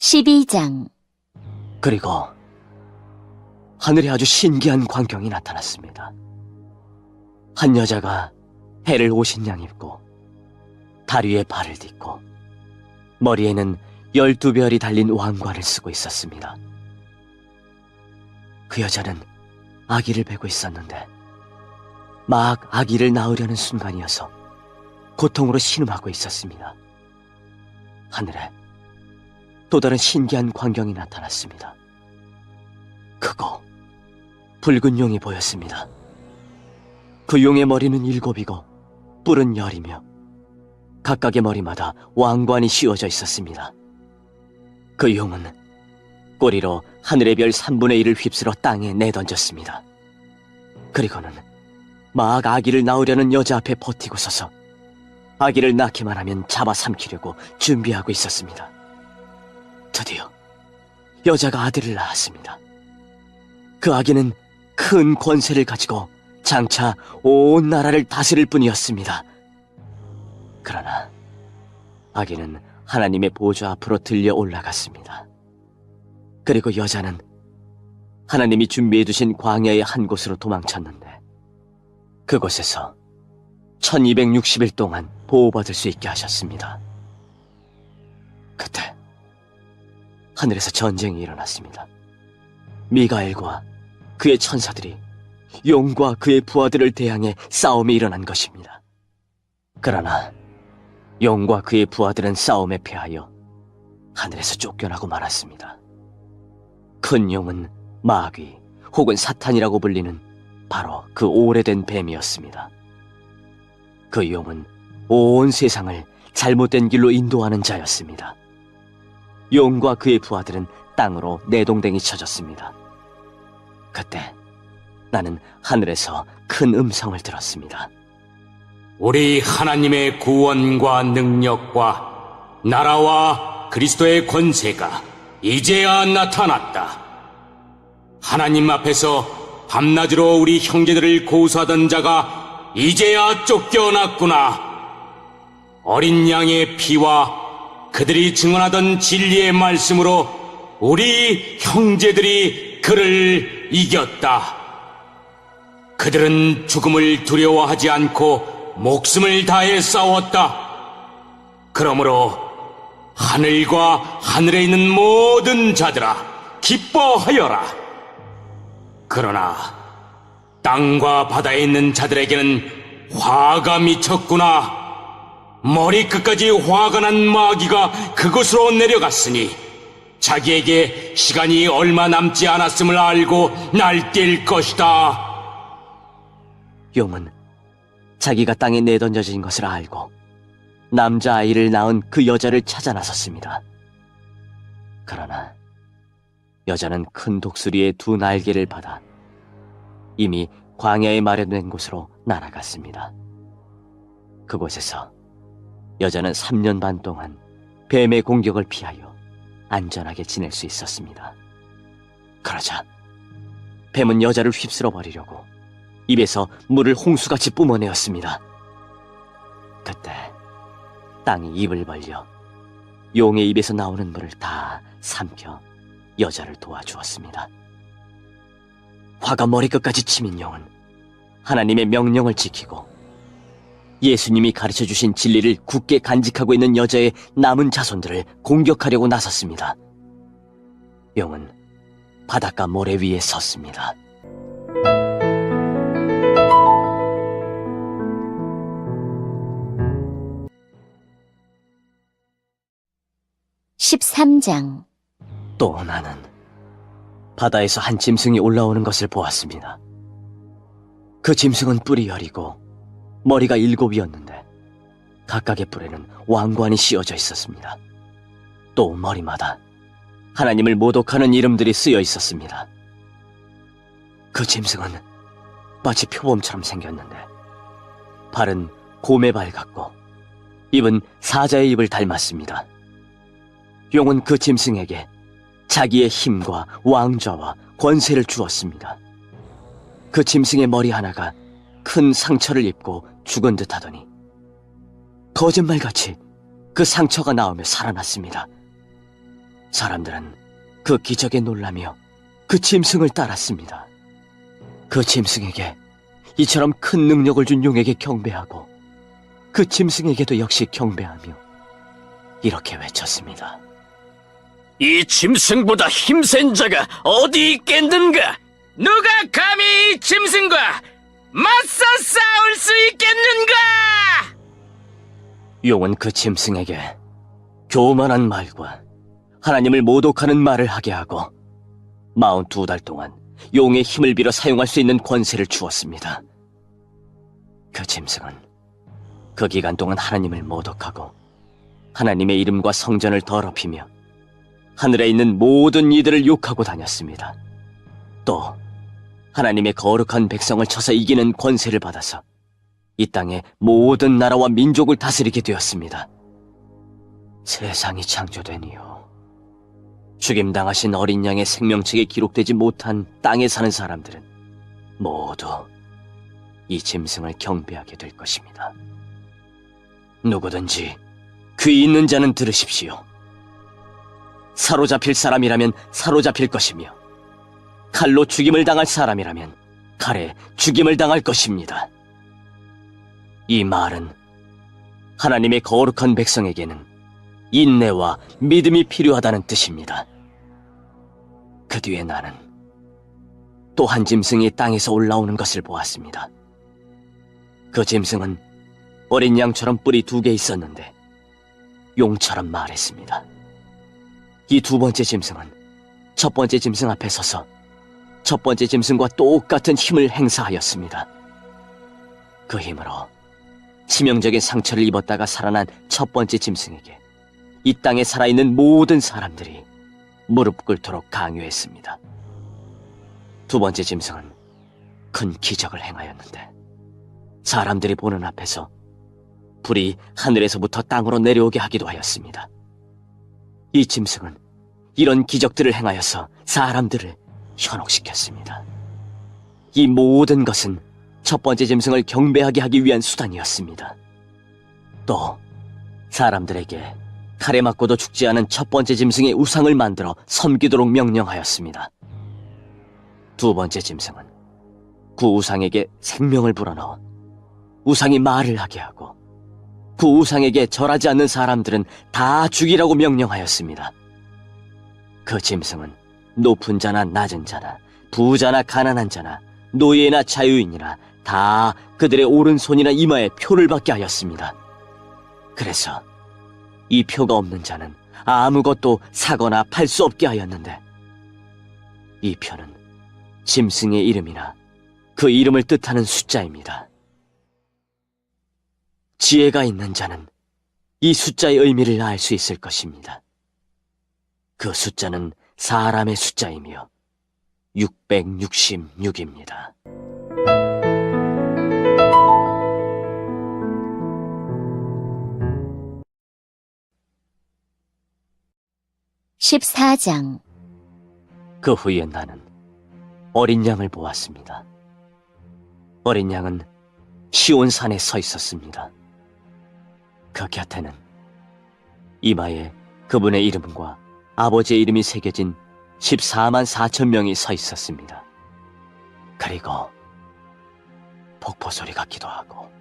12장. 그리고 하늘에 아주 신기한 광경이 나타났습니다. 한 여자가 해를 옷인 입고 다리에 발을 딛고 머리에는 12별이 달린 왕관을 쓰고 있었습니다. 그 여자는 아기를 베고 있었는데 막 아기를 낳으려는 순간이어서 고통으로 신음하고 있었습니다. 하늘에 또 다른 신기한 광경이 나타났습니다. 크고 붉은 용이 보였습니다. 그 용의 머리는 7이고 뿔은 10이며 각각의 머리마다 왕관이 씌워져 있었습니다. 그 용은 꼬리로 하늘의 별 3분의 1을 휩쓸어 땅에 내던졌습니다. 그리고는 막 아기를 낳으려는 여자 앞에 버티고 서서 아기를 낳기만 하면 잡아삼키려고 준비하고 있었습니다. 드디어 여자가 아들을 낳았습니다. 그 아기는 큰 권세를 가지고 장차 온 나라를 다스릴 뿐이었습니다. 그러나 아기는 하나님의 보좌 앞으로 들려 올라갔습니다. 그리고 여자는 하나님이 준비해 두신 광야의 한 곳으로 도망쳤는데 그곳에서 1260일 동안 보호받을 수 있게 하셨습니다. 그때 하늘에서 전쟁이 일어났습니다. 미가엘과 그의 천사들이 용과 그의 부하들을 대항해 싸움이 일어난 것입니다. 그러나 용과 그의 부하들은 싸움에 패하여 하늘에서 쫓겨나고 말았습니다. 큰 용은 마귀 혹은 사탄이라고 불리는 바로 그 오래된 뱀이었습니다. 그 용은 온 세상을 잘못된 길로 인도하는 자였습니다. 용과 그의 부하들은 땅으로 내동댕이 쳐졌습니다. 그때 나는 하늘에서 큰 음성을 들었습니다. 우리 하나님의 구원과 능력과 나라와 그리스도의 권세가 이제야 나타났다. 하나님 앞에서 밤낮으로 우리 형제들을 고소하던 자가 이제야 쫓겨났구나. 어린 양의 피와 그들이 증언하던 진리의 말씀으로 우리 형제들이 그를 이겼다. 그들은 죽음을 두려워하지 않고 목숨을 다해 싸웠다. 그러므로 하늘과 하늘에 있는 모든 자들아 기뻐하여라. 그러나 땅과 바다에 있는 자들에게는 화가 미쳤구나. 머리끝까지 화가 난 마귀가 그곳으로 내려갔으니 자기에게 시간이 얼마 남지 않았음을 알고 날뛸 것이다. 용은 자기가 땅에 내던져진 것을 알고 남자아이를 낳은 그 여자를 찾아 나섰습니다. 그러나 여자는 큰 독수리의 2 날개를 받아 이미 광야에 마련된 곳으로 날아갔습니다. 그곳에서 여자는 3년 반 동안 뱀의 공격을 피하여 안전하게 지낼 수 있었습니다. 그러자 뱀은 여자를 휩쓸어 버리려고 입에서 물을 홍수같이 뿜어내었습니다. 그때 땅이 입을 벌려 용의 입에서 나오는 물을 다 삼켜 여자를 도와주었습니다. 화가 머리끝까지 치민 용은 하나님의 명령을 지키고 예수님이 가르쳐주신 진리를 굳게 간직하고 있는 여자의 남은 자손들을 공격하려고 나섰습니다. 용은 바닷가 모래 위에 섰습니다. (13장) 또 나는 바다에서 한 짐승이 올라오는 것을 보았습니다. 그 짐승은 뿔이 10이고 머리가 7이었는데 각각의 뿔에는 왕관이 씌워져 있었습니다. 또 머리마다 하나님을 모독하는 이름들이 쓰여 있었습니다. 그 짐승은 마치 표범처럼 생겼는데 발은 곰의 발 같고 입은 사자의 입을 닮았습니다. 용은 그 짐승에게 자기의 힘과 왕좌와 권세를 주었습니다. 그 짐승의 머리 하나가 큰 상처를 입고 죽은 듯 하더니 거짓말같이 그 상처가 나오며 살아났습니다. 사람들은 그 기적에 놀라며 그 짐승을 따랐습니다. 그 짐승에게 이처럼 큰 능력을 준 용에게 경배하고 그 짐승에게도 역시 경배하며 이렇게 외쳤습니다. 이 짐승보다 힘센 자가 어디 있겠는가? 누가 감히 이 짐승과 맞서 싸울 수 있겠는가? 용은 그 짐승에게 교만한 말과 하나님을 모독하는 말을 하게 하고 42달 동안 용의 힘을 빌어 사용할 수 있는 권세를 주었습니다. 그 짐승은 그 기간 동안 하나님을 모독하고 하나님의 이름과 성전을 더럽히며 하늘에 있는 모든 이들을 욕하고 다녔습니다. 또 하나님의 거룩한 백성을 쳐서 이기는 권세를 받아서 이 땅의 모든 나라와 민족을 다스리게 되었습니다. 세상이 창조된 이후 죽임당하신 어린 양의 생명책에 기록되지 못한 땅에 사는 사람들은 모두 이 짐승을 경배하게 될 것입니다. 누구든지 귀 있는 자는 들으십시오. 사로잡힐 사람이라면 사로잡힐 것이며 칼로 죽임을 당할 사람이라면 칼에 죽임을 당할 것입니다. 이 말은 하나님의 거룩한 백성에게는 인내와 믿음이 필요하다는 뜻입니다. 그 뒤에 나는 또 한 짐승이 땅에서 올라오는 것을 보았습니다. 그 짐승은 어린 양처럼 뿔이 2개 있었는데 용처럼 말했습니다. 이 두 번째 짐승은 첫 번째 짐승 앞에 서서 첫 번째 짐승과 똑같은 힘을 행사하였습니다. 그 힘으로 치명적인 상처를 입었다가 살아난 첫 번째 짐승에게 이 땅에 살아있는 모든 사람들이 무릎 꿇도록 강요했습니다. 두 번째 짐승은 큰 기적을 행하였는데 사람들이 보는 앞에서 불이 하늘에서부터 땅으로 내려오게 하기도 하였습니다. 이 짐승은 이런 기적들을 행하여서 사람들을 현혹시켰습니다. 이 모든 것은 첫 번째 짐승을 경배하게 하기 위한 수단이었습니다. 또 사람들에게 칼에 맞고도 죽지 않은 첫 번째 짐승의 우상을 만들어 섬기도록 명령하였습니다. 두 번째 짐승은 그 우상에게 생명을 불어넣어 우상이 말을 하게 하고 그 우상에게 절하지 않는 사람들은 다 죽이라고 명령하였습니다. 그 짐승은 높은 자나 낮은 자나 부자나 가난한 자나 노예나 자유인이나 다 그들의 오른손이나 이마에 표를 받게 하였습니다. 그래서 이 표가 없는 자는 아무것도 사거나 팔 수 없게 하였는데 이 표는 짐승의 이름이나 그 이름을 뜻하는 숫자입니다. 지혜가 있는 자는 이 숫자의 의미를 알 수 있을 것입니다. 그 숫자는 사람의 숫자이며 666입니다. (14장) 그 후에 나는 어린 양을 보았습니다. 어린 양은 시온산에 서 있었습니다. 그 곁에는 이마에 그분의 이름과 아버지의 이름이 새겨진 14만 4천 명이 서 있었습니다. 그리고 폭포 소리 같기도 하고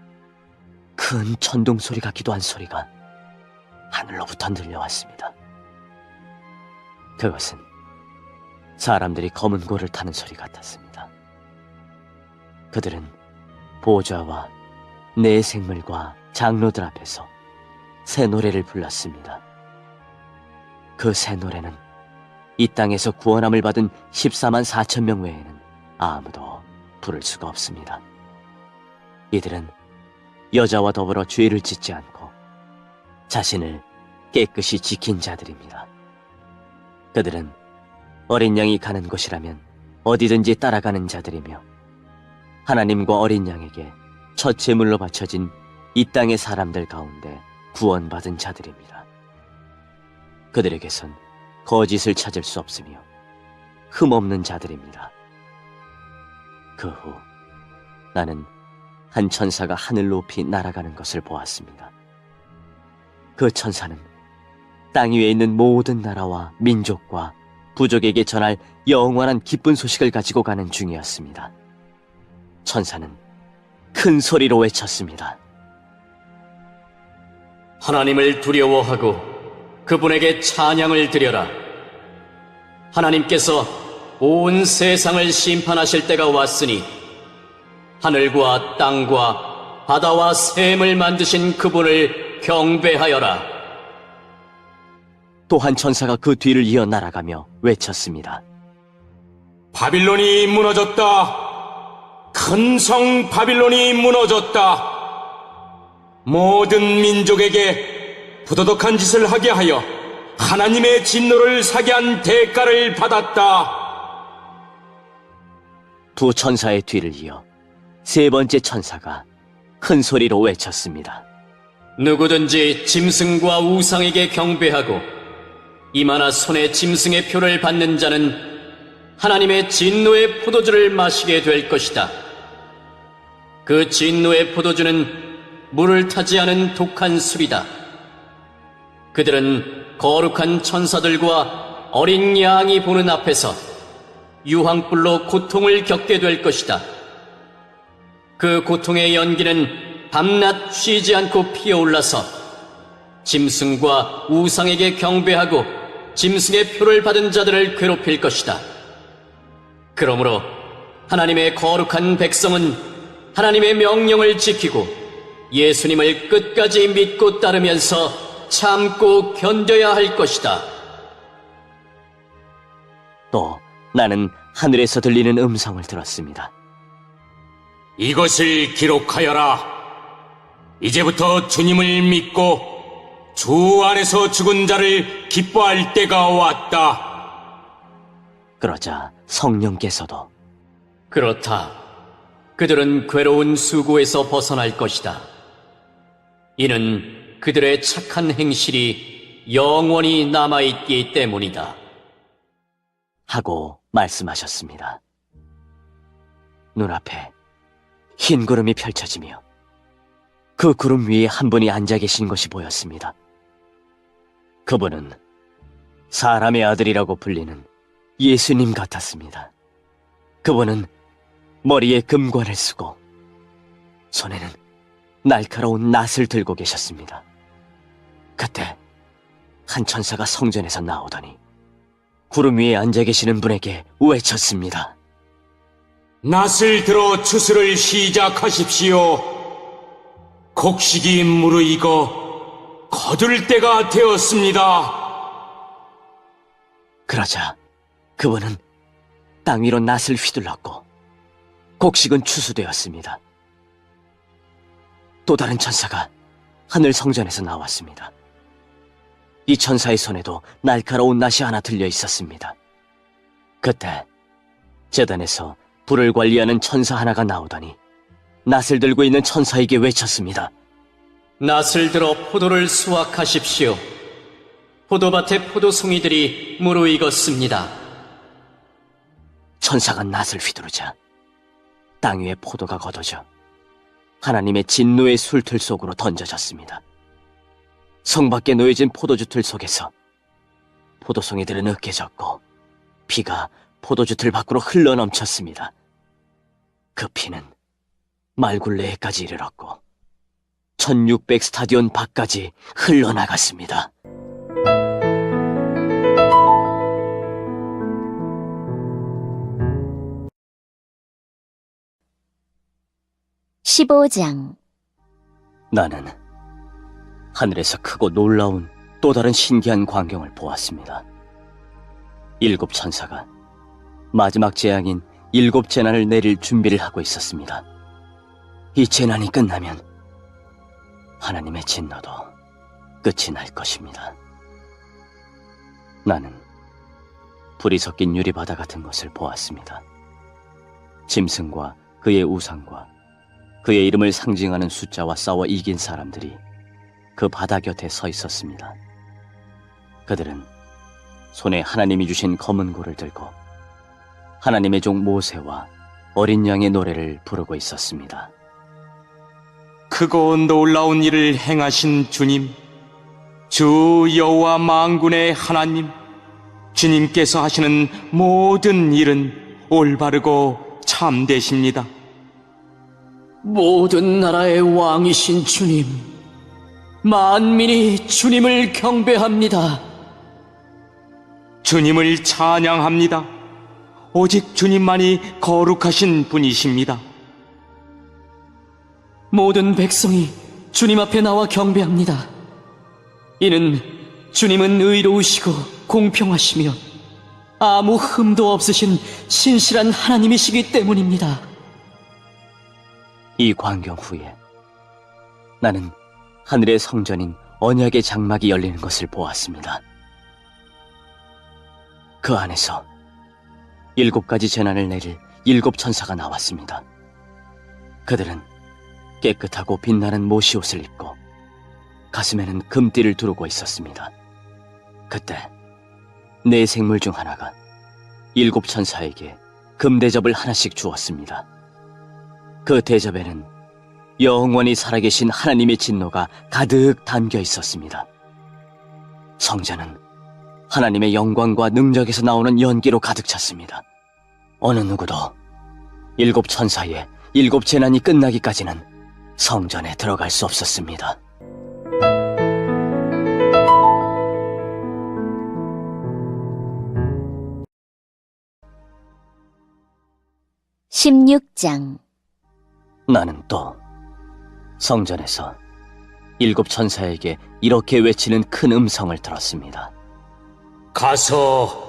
큰 천둥 소리 같기도 한 소리가 하늘로부터 들려왔습니다. 그것은 사람들이 검은 고를 타는 소리 같았습니다. 그들은 보좌와 내 생물과 장로들 앞에서 새 노래를 불렀습니다. 그 새 노래는 이 땅에서 구원함을 받은 14만 4천 명 외에는 아무도 부를 수가 없습니다. 이들은 여자와 더불어 죄를 짓지 않고 자신을 깨끗이 지킨 자들입니다. 그들은 어린 양이 가는 곳이라면 어디든지 따라가는 자들이며 하나님과 어린 양에게 첫 제물로 바쳐진 이 땅의 사람들 가운데 구원받은 자들입니다. 그들에게선 거짓을 찾을 수 없으며 흠없는 자들입니다. 그 후 나는 한 천사가 하늘 높이 날아가는 것을 보았습니다. 그 천사는 땅 위에 있는 모든 나라와 민족과 부족에게 전할 영원한 기쁜 소식을 가지고 가는 중이었습니다. 천사는 큰 소리로 외쳤습니다. 하나님을 두려워하고 그분에게 찬양을 드려라. 하나님께서 온 세상을 심판하실 때가 왔으니 하늘과 땅과 바다와 샘을 만드신 그분을 경배하여라. 또 한 천사가 그 뒤를 이어 날아가며 외쳤습니다. 바빌론이 무너졌다. 큰 성 바빌론이 무너졌다. 모든 민족에게 부도덕한 짓을 하게 하여 하나님의 진노를 사게 한 대가를 받았다. 두 천사의 뒤를 이어 세 번째 천사가 큰 소리로 외쳤습니다. 누구든지 짐승과 우상에게 경배하고 이마나 손에 짐승의 표를 받는 자는 하나님의 진노의 포도주를 마시게 될 것이다. 그 진노의 포도주는 물을 타지 않은 독한 술이다. 그들은 거룩한 천사들과 어린 양이 보는 앞에서 유황불로 고통을 겪게 될 것이다. 그 고통의 연기는 밤낮 쉬지 않고 피어올라서 짐승과 우상에게 경배하고 짐승의 표를 받은 자들을 괴롭힐 것이다. 그러므로 하나님의 거룩한 백성은 하나님의 명령을 지키고 예수님을 끝까지 믿고 따르면서 참고 견뎌야 할 것이다. 또 나는 하늘에서 들리는 음성을 들었습니다. 이것을 기록하여라. 이제부터 주님을 믿고 주 안에서 죽은 자를 기뻐할 때가 왔다. 그러자 성령께서도 그렇다. 그들은 괴로운 수고에서 벗어날 것이다. 이는 그들의 착한 행실이 영원히 남아있기 때문이다. 하고 말씀하셨습니다. 눈앞에 흰 구름이 펼쳐지며 그 구름 위에 한 분이 앉아 계신 것이 보였습니다. 그분은 사람의 아들이라고 불리는 예수님 같았습니다. 그분은 머리에 금관을 쓰고 손에는 날카로운 낫을 들고 계셨습니다. 그때 한 천사가 성전에서 나오더니 구름 위에 앉아 계시는 분에게 외쳤습니다. 낫을 들어 추수를 시작하십시오. 곡식이 무르익어 거둘 때가 되었습니다. 그러자 그분은 땅 위로 낫을 휘둘렀고 곡식은 추수되었습니다. 또 다른 천사가 하늘 성전에서 나왔습니다. 이 천사의 손에도 날카로운 낫이 하나 들려 있었습니다. 그때 제단에서 불을 관리하는 천사 하나가 나오더니 낫을 들고 있는 천사에게 외쳤습니다. 낫을 들어 포도를 수확하십시오. 포도밭의 포도송이들이 무르익었습니다. 천사가 낫을 휘두르자 땅 위에 포도가 걷어져 하나님의 진노의 술틀 속으로 던져졌습니다. 성 밖에 놓여진 포도주 틀 속에서 포도송이들은 으깨졌고 피가 포도주 틀 밖으로 흘러넘쳤습니다. 그 피는 말굴레에까지 이르렀고 1600 스타디온 밖까지 흘러나갔습니다. (15장) 나는 하늘에서 크고 놀라운 또 다른 신기한 광경을 보았습니다. 7 천사가 마지막 재앙인 7 재난을 내릴 준비를 하고 있었습니다. 이 재난이 끝나면 하나님의 진노도 끝이 날 것입니다. 나는 불이 섞인 유리바다 같은 것을 보았습니다. 짐승과 그의 우상과 그의 이름을 상징하는 숫자와 싸워 이긴 사람들이 그 바다 곁에 서 있었습니다. 그들은 손에 하나님이 주신 검은 고를 들고 하나님의 종 모세와 어린 양의 노래를 부르고 있었습니다. 크고 놀라운 일을 행하신 주님, 주 여호와 만군의 하나님, 주님께서 하시는 모든 일은 올바르고 참되십니다. 모든 나라의 왕이신 주님, 만민이 주님을 경배합니다. 주님을 찬양합니다. 오직 주님만이 거룩하신 분이십니다. 모든 백성이 주님 앞에 나와 경배합니다. 이는 주님은 의로우시고 공평하시며 아무 흠도 없으신 신실한 하나님이시기 때문입니다. 이 광경 후에 나는 하늘의 성전인 언약의 장막이 열리는 것을 보았습니다. 그 안에서 7가지 재난을 내릴 7천사가 나왔습니다. 그들은 깨끗하고 빛나는 모시옷을 입고 가슴에는 금띠를 두르고 있었습니다. 그때 네 생물 중 하나가 7천사에게 금대접을 하나씩 주었습니다. 그 대접에는 영원히 살아계신 하나님의 진노가 가득 담겨 있었습니다. 성전은 하나님의 영광과 능력에서 나오는 연기로 가득 찼습니다. 어느 누구도 7천사의 7재난이 끝나기까지는 성전에 들어갈 수 없었습니다. (16장) 나는 또 성전에서 7천사에게 이렇게 외치는 큰 음성을 들었습니다. 가서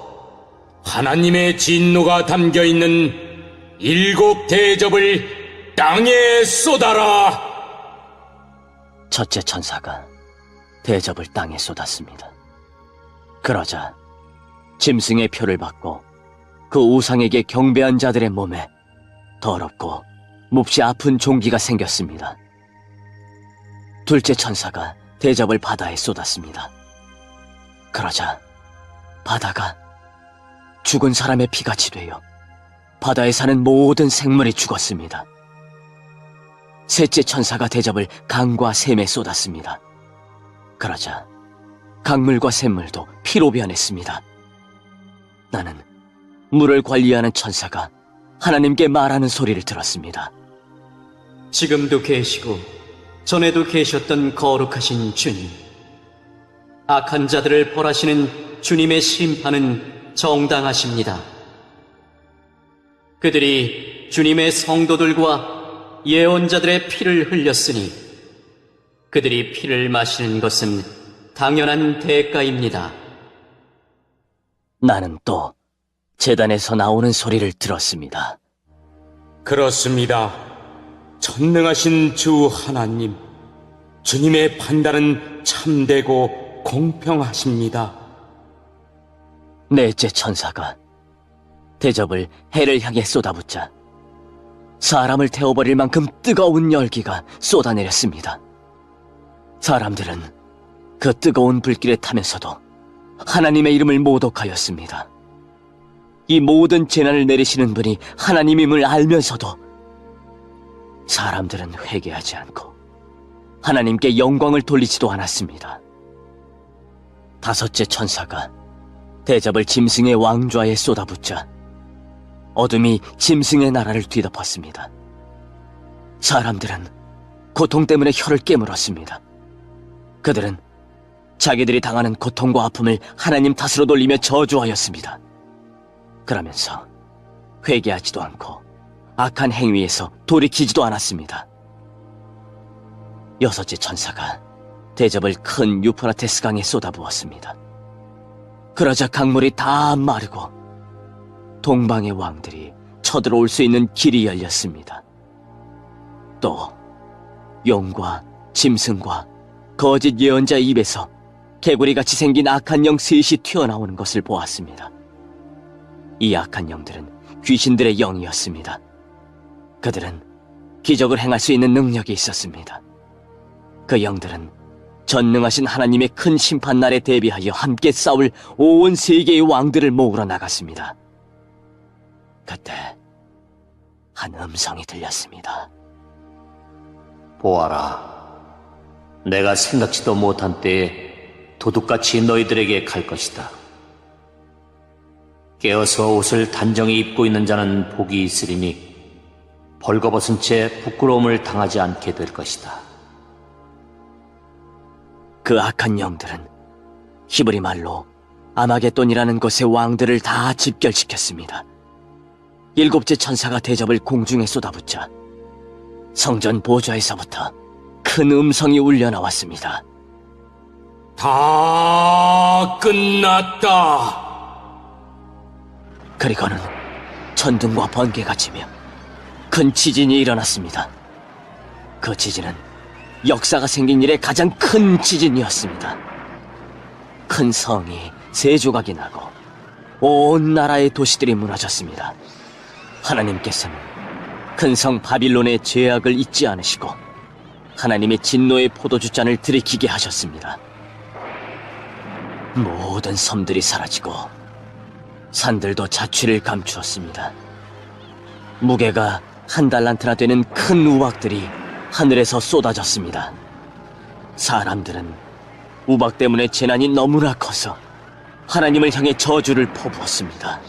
하나님의 진노가 담겨있는 7 대접을 땅에 쏟아라. 첫째 천사가 대접을 땅에 쏟았습니다. 그러자 짐승의 표를 받고 그 우상에게 경배한 자들의 몸에 더럽고 몹시 아픈 종기가 생겼습니다. 둘째 천사가 대접을 바다에 쏟았습니다. 그러자 바다가 죽은 사람의 피같이 되어 바다에 사는 모든 생물이 죽었습니다. 셋째 천사가 대접을 강과 샘에 쏟았습니다. 그러자 강물과 샘물도 피로 변했습니다. 나는 물을 관리하는 천사가 하나님께 말하는 소리를 들었습니다. 지금도 계시고 전에도 계셨던 거룩하신 주님, 악한 자들을 벌하시는 주님의 심판은 정당하십니다. 그들이 주님의 성도들과 예언자들의 피를 흘렸으니 그들이 피를 마시는 것은 당연한 대가입니다. 나는 또 제단에서 나오는 소리를 들었습니다. 그렇습니다. 전능하신 주 하나님, 주님의 판단은 참되고 공평하십니다. 넷째 천사가 대접을 해를 향해 쏟아붓자 사람을 태워버릴 만큼 뜨거운 열기가 쏟아내렸습니다. 사람들은 그 뜨거운 불길에 타면서도 하나님의 이름을 모독하였습니다. 이 모든 재난을 내리시는 분이 하나님임을 알면서도 사람들은 회개하지 않고 하나님께 영광을 돌리지도 않았습니다. 다섯째 천사가 대접을 짐승의 왕좌에 쏟아붓자 어둠이 짐승의 나라를 뒤덮었습니다. 사람들은 고통 때문에 혀를 깨물었습니다. 그들은 자기들이 당하는 고통과 아픔을 하나님 탓으로 돌리며 저주하였습니다. 그러면서 회개하지도 않고 악한 행위에서 돌이키지도 않았습니다. 여섯째 천사가 대접을 큰 유프라테스 강에 쏟아부었습니다. 그러자 강물이 다 마르고 동방의 왕들이 쳐들어올 수 있는 길이 열렸습니다. 또 용과 짐승과 거짓 예언자 입에서 개구리같이 생긴 악한 영 셋이 튀어나오는 것을 보았습니다. 이 악한 영들은 귀신들의 영이었습니다. 그들은 기적을 행할 수 있는 능력이 있었습니다. 그 영들은 전능하신 하나님의 큰 심판날에 대비하여 함께 싸울 온 세계의 왕들을 모으러 나갔습니다. 그때 한 음성이 들렸습니다. 보아라, 내가 생각지도 못한 때에 도둑같이 너희들에게 갈 것이다. 깨어서 옷을 단정히 입고 있는 자는 복이 있으리니 벌거벗은 채 부끄러움을 당하지 않게 될 것이다. 그 악한 영들은 히브리 말로 아마겟돈이라는 곳의 왕들을 다 집결시켰습니다. 일곱째 천사가 대접을 공중에 쏟아붓자 성전 보좌에서부터 큰 음성이 울려 나왔습니다. 다 끝났다. 그리고는 천둥과 번개가 치며 큰 지진이 일어났습니다. 그 지진은 역사가 생긴 이래 가장 큰 지진이었습니다. 큰 성이 세 조각이 나고 온 나라의 도시들이 무너졌습니다. 하나님께서는 큰 성 바빌론의 죄악을 잊지 않으시고 하나님의 진노의 포도주잔을 들이키게 하셨습니다. 모든 섬들이 사라지고 산들도 자취를 감추었습니다. 무게가 1달란트나 되는 큰 우박들이 하늘에서 쏟아졌습니다. 사람들은 우박 때문에 재난이 너무나 커서 하나님을 향해 저주를 퍼부었습니다.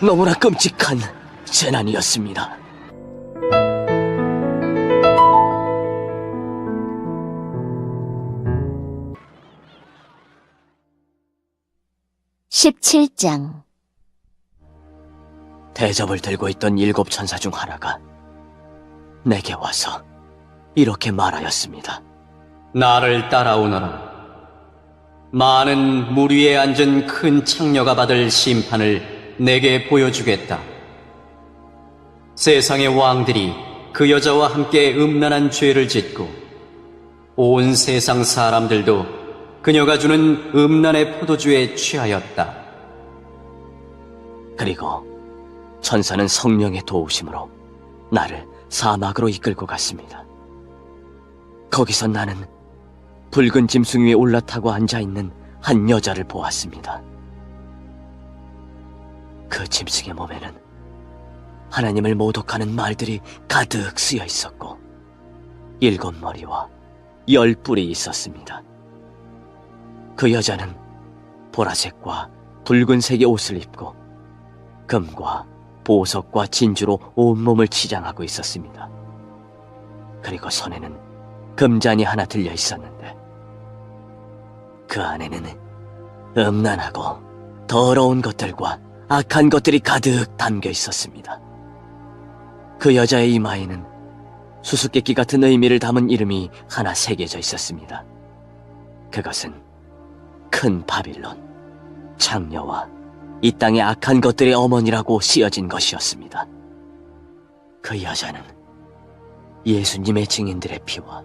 너무나 끔찍한 재난이었습니다. (17장) 대접을 들고 있던 7 천사 중 하나가 내게 와서 이렇게 말하였습니다. 나를 따라오너라. 많은 물 위에 앉은 큰 창녀가 받을 심판을 내게 보여주겠다. 세상의 왕들이 그 여자와 함께 음란한 죄를 짓고 온 세상 사람들도 그녀가 주는 음란의 포도주에 취하였다. 그리고 천사는 성령의 도우심으로 나를 사막으로 이끌고 갔습니다. 거기서 나는 붉은 짐승 위에 올라타고 앉아있는 한 여자를 보았습니다. 그 짐승의 몸에는 하나님을 모독하는 말들이 가득 쓰여 있었고 7 머리와 10 뿔이 있었습니다. 그 여자는 보라색과 붉은색의 옷을 입고 금과 보석과 진주로 온몸을 치장하고 있었습니다. 그리고 손에는 금잔이 하나 들려 있었는데 그 안에는 음란하고 더러운 것들과 악한 것들이 가득 담겨 있었습니다. 그 여자의 이마에는 수수께끼 같은 의미를 담은 이름이 하나 새겨져 있었습니다. 그것은 큰 바빌론, 창녀와 이 땅의 악한 것들의 어머니라고 씌어진 것이었습니다. 그 여자는 예수님의 증인들의 피와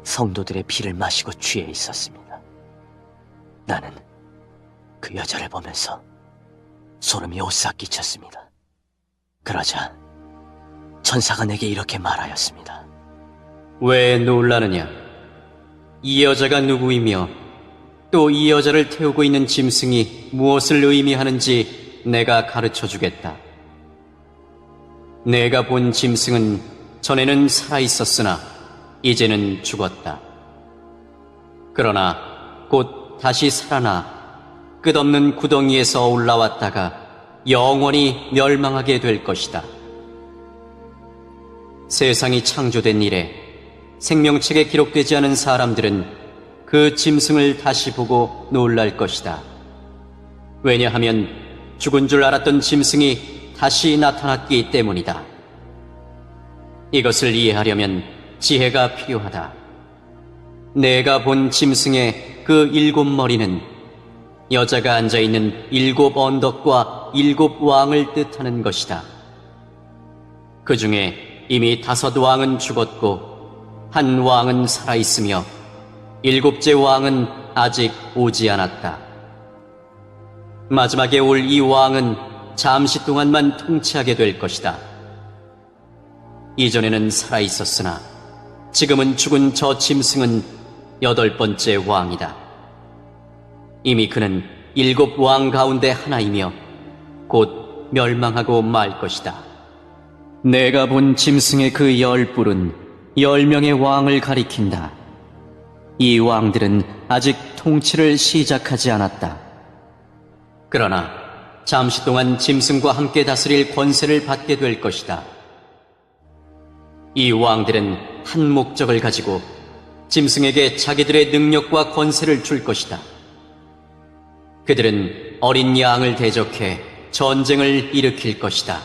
성도들의 피를 마시고 취해 있었습니다. 나는 그 여자를 보면서 소름이 오싹 끼쳤습니다. 그러자 천사가 내게 이렇게 말하였습니다. 왜 놀라느냐? 이 여자가 누구이며 또 이 여자를 태우고 있는 짐승이 무엇을 의미하는지 내가 가르쳐 주겠다. 내가 본 짐승은 전에는 살아 있었으나 이제는 죽었다. 그러나 곧 다시 살아나 끝없는 구덩이에서 올라왔다가 영원히 멸망하게 될 것이다. 세상이 창조된 이래 생명책에 기록되지 않은 사람들은 그 짐승을 다시 보고 놀랄 것이다. 왜냐하면 죽은 줄 알았던 짐승이 다시 나타났기 때문이다. 이것을 이해하려면 지혜가 필요하다. 내가 본 짐승의 그 7 머리는 여자가 앉아있는 7 언덕과 7 왕을 뜻하는 것이다. 그 중에 이미 5 왕은 죽었고 1 왕은 살아있으며 7째 왕은 아직 오지 않았다. 마지막에 올 이 왕은 잠시 동안만 통치하게 될 것이다. 이전에는 살아있었으나 지금은 죽은 저 짐승은 8번째 왕이다. 이미 그는 7 왕 가운데 하나이며 곧 멸망하고 말 것이다. 내가 본 짐승의 그 10 뿔은 10명의 왕을 가리킨다. 이 왕들은 아직 통치를 시작하지 않았다. 그러나 잠시 동안 짐승과 함께 다스릴 권세를 받게 될 것이다. 이 왕들은 한 목적을 가지고 짐승에게 자기들의 능력과 권세를 줄 것이다. 그들은 어린 양을 대적해 전쟁을 일으킬 것이다.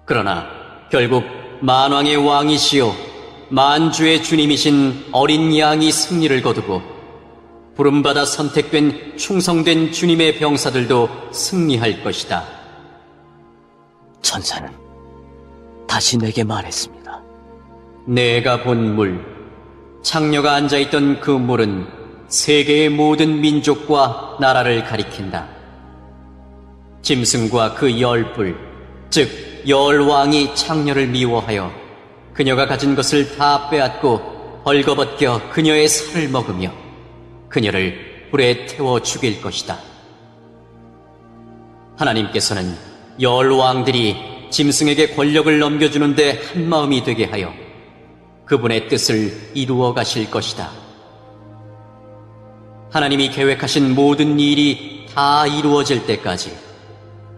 그러나 결국 만왕의 왕이시요 만주의 주님이신 어린 양이 승리를 거두고 부름받아 선택된 충성된 주님의 병사들도 승리할 것이다. 천사는 다시 내게 말했습니다. 내가 본 물, 창녀가 앉아있던 그 물은 세계의 모든 민족과 나라를 가리킨다. 짐승과 그 열불, 즉 열왕이 창녀를 미워하여 그녀가 가진 것을 다 빼앗고 벌거벗겨 그녀의 살을 먹으며 그녀를 불에 태워 죽일 것이다. 하나님께서는 열왕들이 짐승에게 권력을 넘겨주는데 한마음이 되게 하여 그분의 뜻을 이루어 가실 것이다. 하나님이 계획하신 모든 일이 다 이루어질 때까지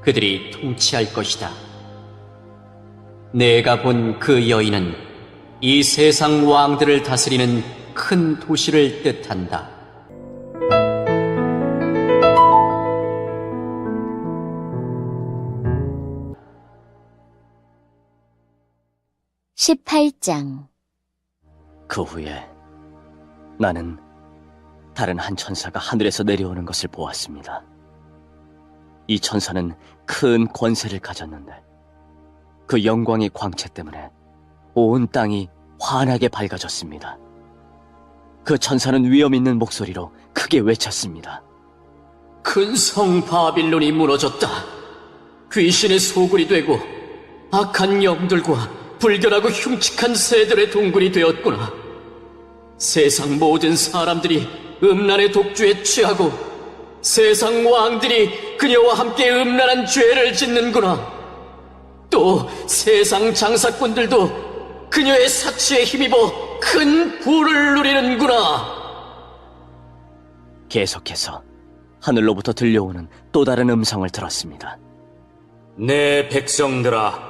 그들이 통치할 것이다. 내가 본 그 여인은 이 세상 왕들을 다스리는 큰 도시를 뜻한다. (18장) 그 후에 나는 다른 한 천사가 하늘에서 내려오는 것을 보았습니다. 이 천사는 큰 권세를 가졌는데 그 영광의 광채 때문에 온 땅이 환하게 밝아졌습니다. 그 천사는 위엄 있는 목소리로 크게 외쳤습니다. 큰 성 바빌론이 무너졌다. 귀신의 소굴이 되고 악한 영들과 불결하고 흉측한 새들의 동굴이 되었구나. 세상 모든 사람들이 음란의 독주에 취하고 세상 왕들이 그녀와 함께 음란한 죄를 짓는구나. 또 세상 장사꾼들도 그녀의 사치에 힘입어 큰 부를 누리는구나. 계속해서 하늘로부터 들려오는 또 다른 음성을 들었습니다. 내 백성들아,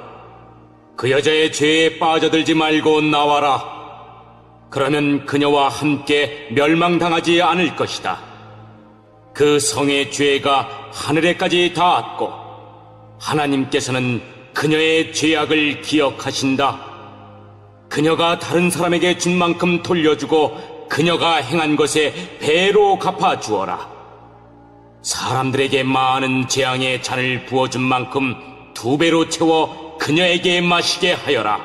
그 여자의 죄에 빠져들지 말고 나와라. 그러면 그녀와 함께 멸망당하지 않을 것이다. 그 성의 죄가 하늘에까지 닿았고 하나님께서는 그녀의 죄악을 기억하신다. 그녀가 다른 사람에게 준 만큼 돌려주고 그녀가 행한 것에 배로 갚아주어라. 사람들에게 많은 재앙의 잔을 부어준 만큼 2배로 채워 그녀에게 마시게 하여라.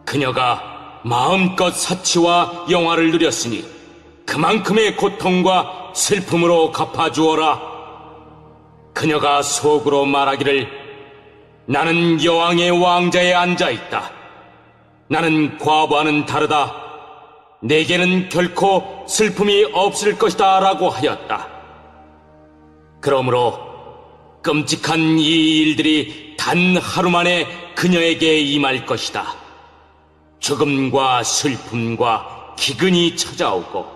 그녀가 마음껏 사치와 영화를 누렸으니 그만큼의 고통과 슬픔으로 갚아주어라. 그녀가 속으로 말하기를 나는 여왕의 왕자에 앉아있다. 나는 과부와는 다르다. 내게는 결코 슬픔이 없을 것이다 라고 하였다. 그러므로 끔찍한 이 일들이 단 하루 만에 그녀에게 임할 것이다. 죽음과 슬픔과 기근이 찾아오고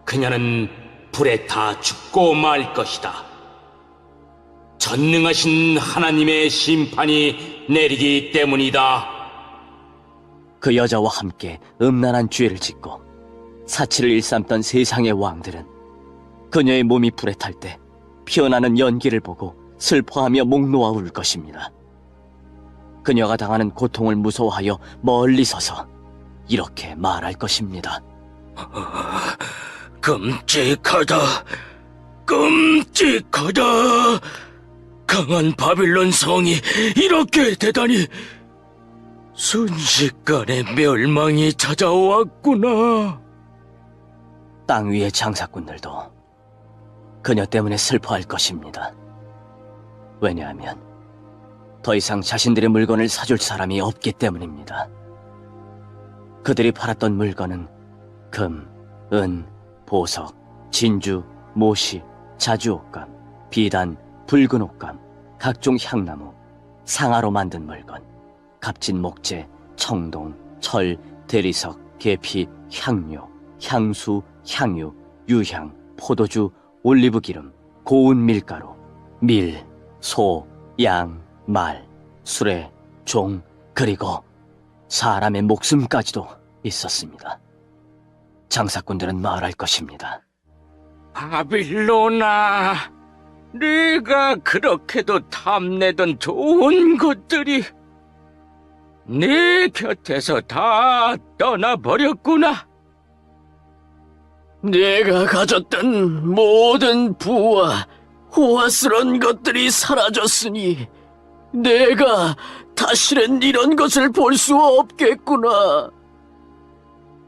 그녀는 불에 타 죽고 말 것이다. 전능하신 하나님의 심판이 내리기 때문이다. 그 여자와 함께 음란한 죄를 짓고 사치를 일삼던 세상의 왕들은 그녀의 몸이 불에 탈 때 피어나는 연기를 보고 슬퍼하며 목 놓아 울 것입니다. 그녀가 당하는 고통을 무서워하여 멀리 서서 이렇게 말할 것입니다. 끔찍하다. 끔찍하다. 강한 바빌론 성이 이렇게 되다니. 순식간에 멸망이 찾아왔구나. 땅 위의 장사꾼들도 그녀 때문에 슬퍼할 것입니다. 왜냐하면 더 이상 자신들의 물건을 사줄 사람이 없기 때문입니다. 그들이 팔았던 물건은 금, 은, 보석, 진주, 모시, 자주옷감, 비단, 붉은 옷감, 각종 향나무, 상아로 만든 물건, 값진 목재, 청동, 철, 대리석, 계피, 향료, 향수, 향유, 유향, 포도주, 올리브기름, 고운 밀가루, 밀, 소, 양, 말, 수레, 종, 그리고 사람의 목숨까지도 있었습니다. 장사꾼들은 말할 것입니다. 바빌로나, 네가 그렇게도 탐내던 좋은 것들이 네 곁에서 다 떠나버렸구나. 내가 가졌던 모든 부와 호화스러운 것들이 사라졌으니 내가 다시는 이런 것을 볼 수 없겠구나.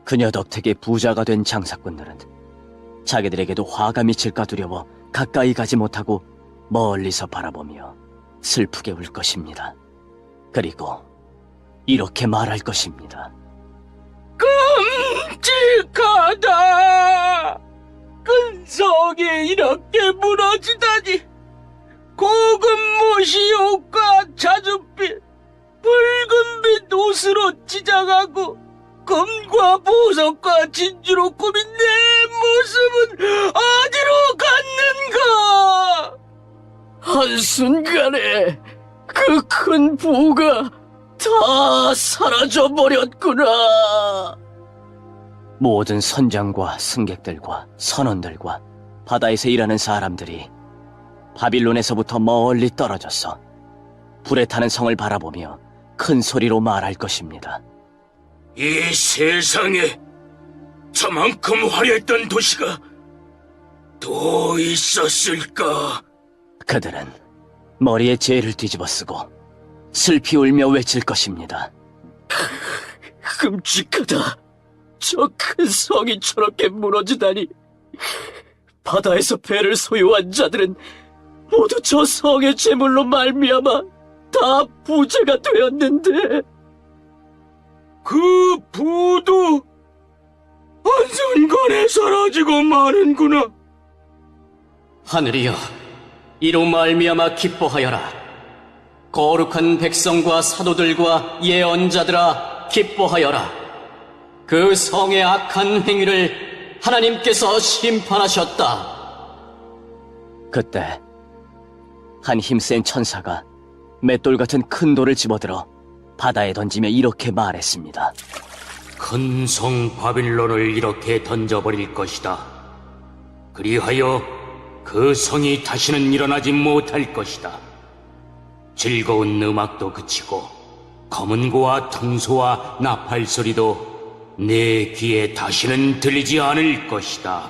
그녀 덕택에 부자가 된 장사꾼들은 자기들에게도 화가 미칠까 두려워 가까이 가지 못하고 멀리서 바라보며 슬프게 울 것입니다. 그리고 이렇게 말할 것입니다. 끔찍하다. 큰 성이 이렇게 무너지다니. 고급 못이 옷과 자줏빛, 붉은빛 옷으로 지장하고 금과 보석과 진주로 꾸민 내 모습은 어디로 갔는가? 한순간에 그 큰 부가 다 사라져버렸구나. 모든 선장과 승객들과 선원들과 바다에서 일하는 사람들이 바빌론에서부터 멀리 떨어져서 불에 타는 성을 바라보며 큰 소리로 말할 것입니다. 이 세상에 저만큼 화려했던 도시가 또 있었을까? 그들은 머리에 재를 뒤집어 쓰고 슬피 울며 외칠 것입니다. 끔찍하다. 저 큰 성이 저렇게 무너지다니. 바다에서 배를 소유한 자들은 모두 저 성의 재물로 말미암아 다 부자가 되었는데 그 부도 한순간에 사라지고 마는구나. 하늘이여, 이로 말미암아 기뻐하여라. 거룩한 백성과 사도들과 예언자들아 기뻐하여라. 그 성의 악한 행위를 하나님께서 심판하셨다. 그때 한 힘센 천사가 맷돌 같은 큰 돌을 집어들어 바다에 던지며 이렇게 말했습니다. 큰 성 바빌론을 이렇게 던져버릴 것이다. 그리하여 그 성이 다시는 일어나지 못할 것이다. 즐거운 음악도 그치고 검은고와 통소와 나팔 소리도 내 귀에 다시는 들리지 않을 것이다.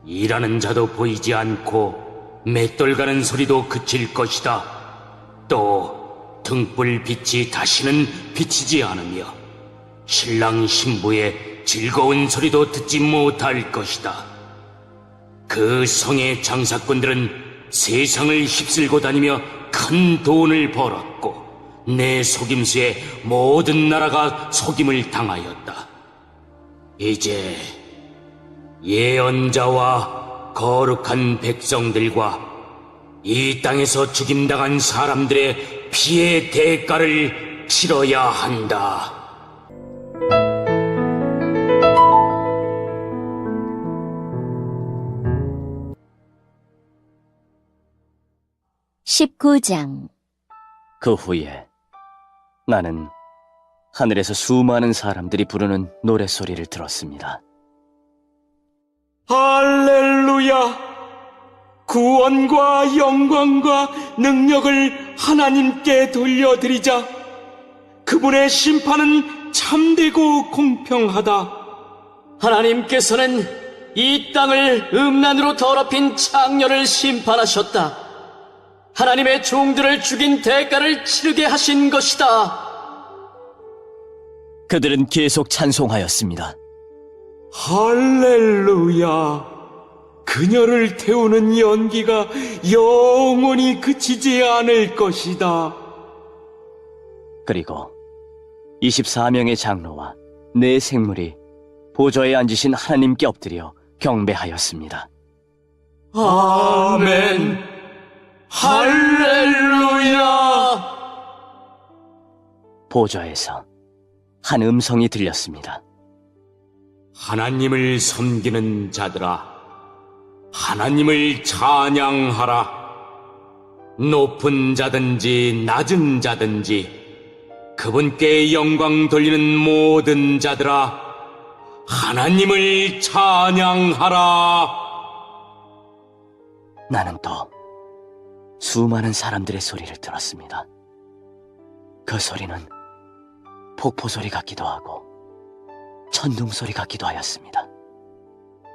일하는 자도 보이지 않고 맷돌 가는 소리도 그칠 것이다. 또 등불 빛이 다시는 비치지 않으며 신랑 신부의 즐거운 소리도 듣지 못할 것이다. 그 성의 장사꾼들은 세상을 휩쓸고 다니며 큰 돈을 벌었고 내 속임수에 모든 나라가 속임을 당하였다. 이제 예언자와 거룩한 백성들과 이 땅에서 죽임당한 사람들의 피의 대가를 치러야 한다. (19장) 그 후에 나는 하늘에서 수많은 사람들이 부르는 노랫소리를 들었습니다. 할렐루야! 구원과 영광과 능력을 하나님께 돌려드리자. 그분의 심판은 참되고 공평하다. 하나님께서는 이 땅을 음란으로 더럽힌 창녀를 심판하셨다. 하나님의 종들을 죽인 대가를 치르게 하신 것이다. 그들은 계속 찬송하였습니다. 할렐루야! 그녀를 태우는 연기가 영원히 그치지 않을 것이다. 그리고 24명의 장로와 네 생물이 보좌에 앉으신 하나님께 엎드려 경배하였습니다. 아멘. 할렐루야. 보좌에서 한 음성이 들렸습니다. 하나님을 섬기는 자들아, 하나님을 찬양하라. 높은 자든지 낮은 자든지 그분께 영광 돌리는 모든 자들아, 하나님을 찬양하라. 나는 또 수많은 사람들의 소리를 들었습니다. 그 소리는 폭포 소리 같기도 하고 천둥 소리 같기도 하였습니다.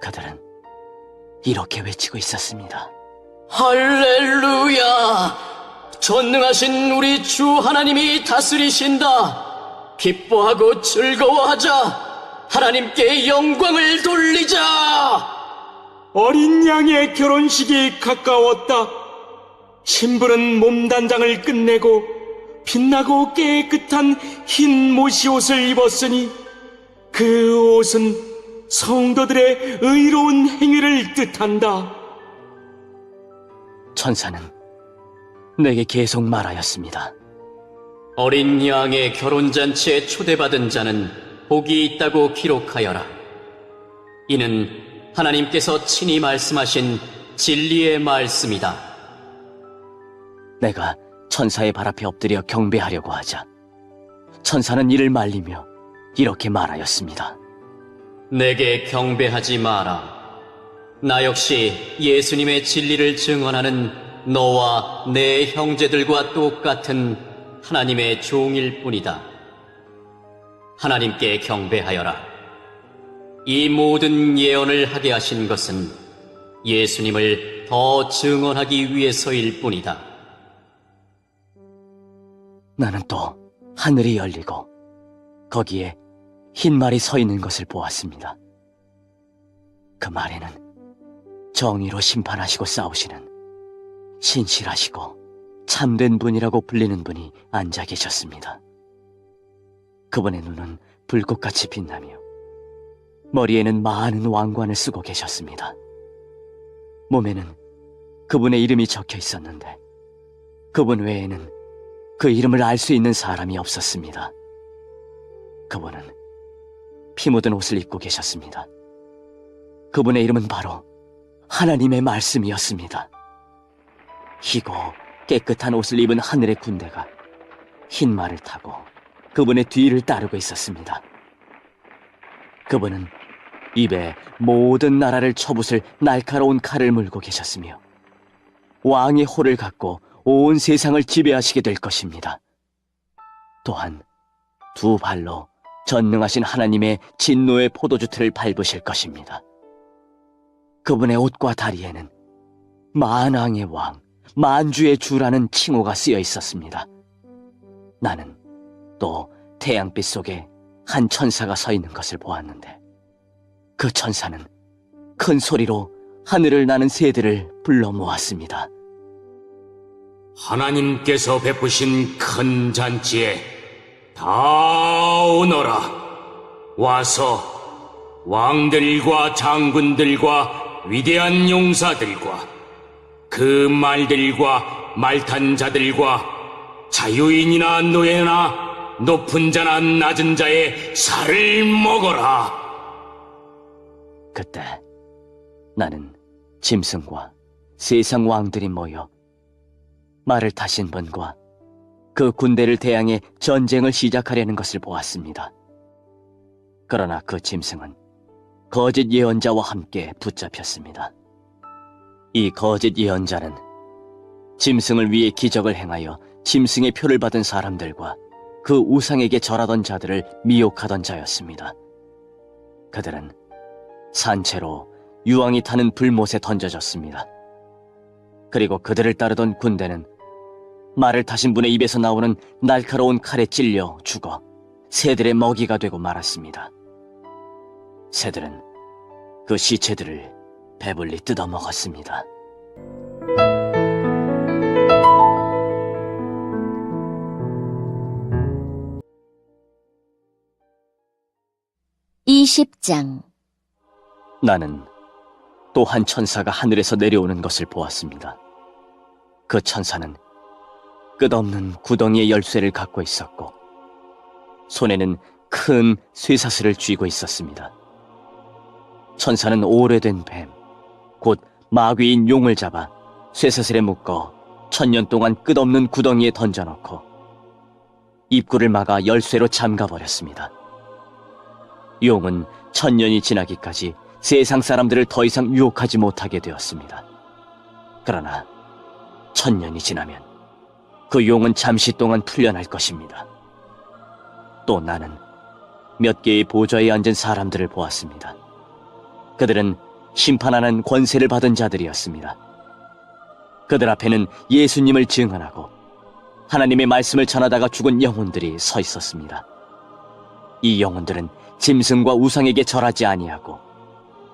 그들은 이렇게 외치고 있었습니다. 할렐루야! 전능하신 우리 주 하나님이 다스리신다. 기뻐하고 즐거워하자. 하나님께 영광을 돌리자. 어린 양의 결혼식이 가까웠다. 신부는 몸단장을 끝내고 빛나고 깨끗한 흰 모시옷을 입었으니 그 옷은 성도들의 의로운 행위를 뜻한다. 천사는 내게 계속 말하였습니다. 어린 양의 결혼잔치에 초대받은 자는 복이 있다고 기록하여라. 이는 하나님께서 친히 말씀하신 진리의 말씀이다. 내가 천사의 발 앞에 엎드려 경배하려고 하자 천사는 이를 말리며 이렇게 말하였습니다. 내게 경배하지 마라. 나 역시 예수님의 진리를 증언하는 너와 내 형제들과 똑같은 하나님의 종일 뿐이다. 하나님께 경배하여라. 이 모든 예언을 하게 하신 것은 예수님을 더 증언하기 위해서일 뿐이다. 나는 또 하늘이 열리고 거기에 흰 말이 서 있는 것을 보았습니다. 그 말에는 정의로 심판하시고 싸우시는 신실하시고 참된 분이라고 불리는 분이 앉아 계셨습니다. 그분의 눈은 불꽃같이 빛나며 머리에는 많은 왕관을 쓰고 계셨습니다. 몸에는 그분의 이름이 적혀 있었는데 그분 외에는 그 이름을 알 수 있는 사람이 없었습니다. 그분은 피 묻은 옷을 입고 계셨습니다. 그분의 이름은 바로 하나님의 말씀이었습니다. 희고 깨끗한 옷을 입은 하늘의 군대가 흰 말을 타고 그분의 뒤를 따르고 있었습니다. 그분은 입에 모든 나라를 쳐붓을 날카로운 칼을 물고 계셨으며 왕의 호를 갖고 온 세상을 지배하시게 될 것입니다. 또한 두 발로 전능하신 하나님의 진노의 포도주 틀을 밟으실 것입니다. 그분의 옷과 다리에는 만왕의 왕, 만주의 주라는 칭호가 쓰여 있었습니다. 나는 또 태양빛 속에 한 천사가 서 있는 것을 보았는데 그 천사는 큰 소리로 하늘을 나는 새들을 불러 모았습니다. 하나님께서 베푸신 큰 잔치에 다 오너라. 와서 왕들과 장군들과 위대한 용사들과 그 말들과 말탄 자들과 자유인이나 노예나 높은 자나 낮은 자의 살을 먹어라. 그때 나는 짐승과 세상 왕들이 모여 말을 타신 분과 그 군대를 대항해 전쟁을 시작하려는 것을 보았습니다. 그러나 그 짐승은 거짓 예언자와 함께 붙잡혔습니다. 이 거짓 예언자는 짐승을 위해 기적을 행하여 짐승의 표를 받은 사람들과 그 우상에게 절하던 자들을 미혹하던 자였습니다. 그들은 산채로 유황이 타는 불못에 던져졌습니다. 그리고 그들을 따르던 군대는 말을 타신 분의 입에서 나오는 날카로운 칼에 찔려 죽어 새들의 먹이가 되고 말았습니다. 새들은 그 시체들을 배불리 뜯어먹었습니다. (20장) 나는 또 한 천사가 하늘에서 내려오는 것을 보았습니다. 그 천사는 끝없는 구덩이의 열쇠를 갖고 있었고 손에는 큰 쇠사슬을 쥐고 있었습니다. 천사는 오래된 뱀, 곧 마귀인 용을 잡아 쇠사슬에 묶어 1000년 동안 끝없는 구덩이에 던져놓고 입구를 막아 열쇠로 잠가버렸습니다. 용은 1000년이 지나기까지 세상 사람들을 더 이상 유혹하지 못하게 되었습니다. 그러나 1000년이 지나면 그 용은 잠시 동안 풀려날 것입니다. 또 나는 몇 개의 보좌에 앉은 사람들을 보았습니다. 그들은 심판하는 권세를 받은 자들이었습니다. 그들 앞에는 예수님을 증언하고 하나님의 말씀을 전하다가 죽은 영혼들이 서 있었습니다. 이 영혼들은 짐승과 우상에게 절하지 아니하고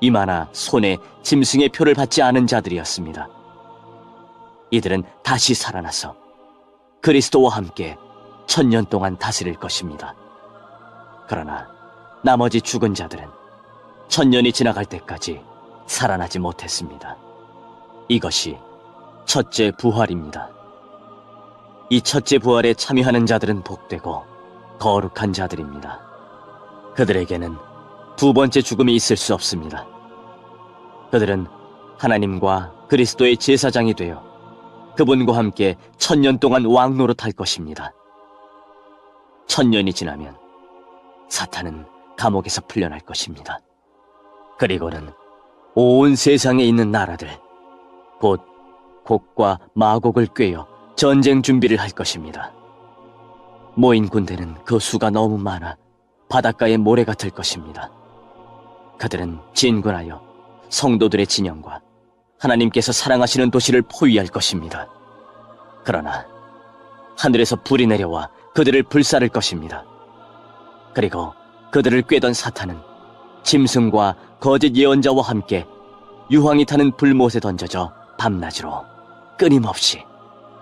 이마나 손에 짐승의 표를 받지 않은 자들이었습니다. 이들은 다시 살아나서 그리스도와 함께 1000년 동안 다스릴 것입니다. 그러나 나머지 죽은 자들은 1000년이 지나갈 때까지 살아나지 못했습니다. 이것이 첫째 부활입니다. 이 첫째 부활에 참여하는 자들은 복되고 거룩한 자들입니다. 그들에게는 두 번째 죽음이 있을 수 없습니다. 그들은 하나님과 그리스도의 제사장이 되어 그분과 함께 1000년 동안 왕노릇할 것입니다. 1000년이 지나면 사탄은 감옥에서 풀려날 것입니다. 그리고는 온 세상에 있는 나라들, 곧 곡과 마곡을 꿰어 전쟁 준비를 할 것입니다. 모인 군대는 그 수가 너무 많아 바닷가의 모래 같을 것입니다. 그들은 진군하여 성도들의 진영과 하나님께서 사랑하시는 도시를 포위할 것입니다. 그러나 하늘에서 불이 내려와 그들을 불사를 것입니다. 그리고 그들을 꿰던 사탄은 짐승과 거짓 예언자와 함께 유황이 타는 불못에 던져져 밤낮으로 끊임없이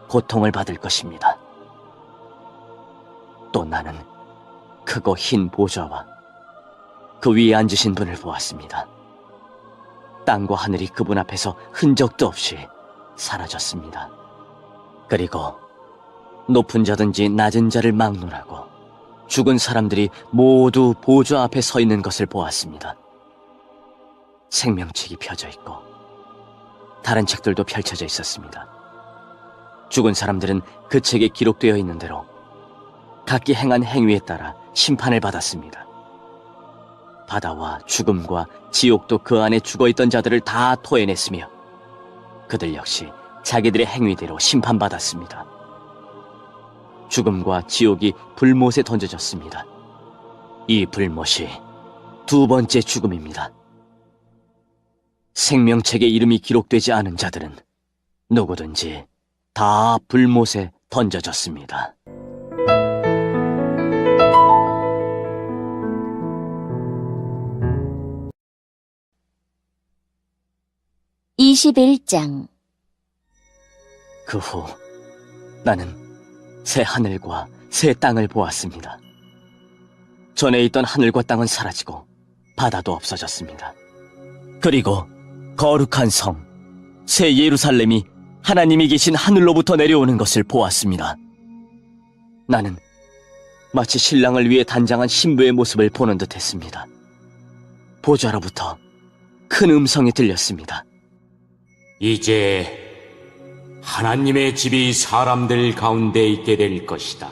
고통을 받을 것입니다. 또 나는 크고 흰 보좌와 그 위에 앉으신 분을 보았습니다. 땅과 하늘이 그분 앞에서 흔적도 없이 사라졌습니다. 그리고 높은 자든지 낮은 자를 막론하고 죽은 사람들이 모두 보좌 앞에 서 있는 것을 보았습니다. 생명책이 펴져 있고 다른 책들도 펼쳐져 있었습니다. 죽은 사람들은 그 책에 기록되어 있는 대로 각기 행한 행위에 따라 심판을 받았습니다. 바다와 죽음과 지옥도 그 안에 죽어있던 자들을 다 토해냈으며 그들 역시 자기들의 행위대로 심판받았습니다. 죽음과 지옥이 불못에 던져졌습니다. 이 불못이 두 번째 죽음입니다. 생명책에 이름이 기록되지 않은 자들은 누구든지 다 불못에 던져졌습니다. 21장. 그 후 나는 새 하늘과 새 땅을 보았습니다. 전에 있던 하늘과 땅은 사라지고 바다도 없어졌습니다. 그리고 거룩한 성, 새 예루살렘이 하나님이 계신 하늘로부터 내려오는 것을 보았습니다. 나는 마치 신랑을 위해 단장한 신부의 모습을 보는 듯 했습니다. 보좌로부터 큰 음성이 들렸습니다. 이제 하나님의 집이 사람들 가운데 있게 될 것이다.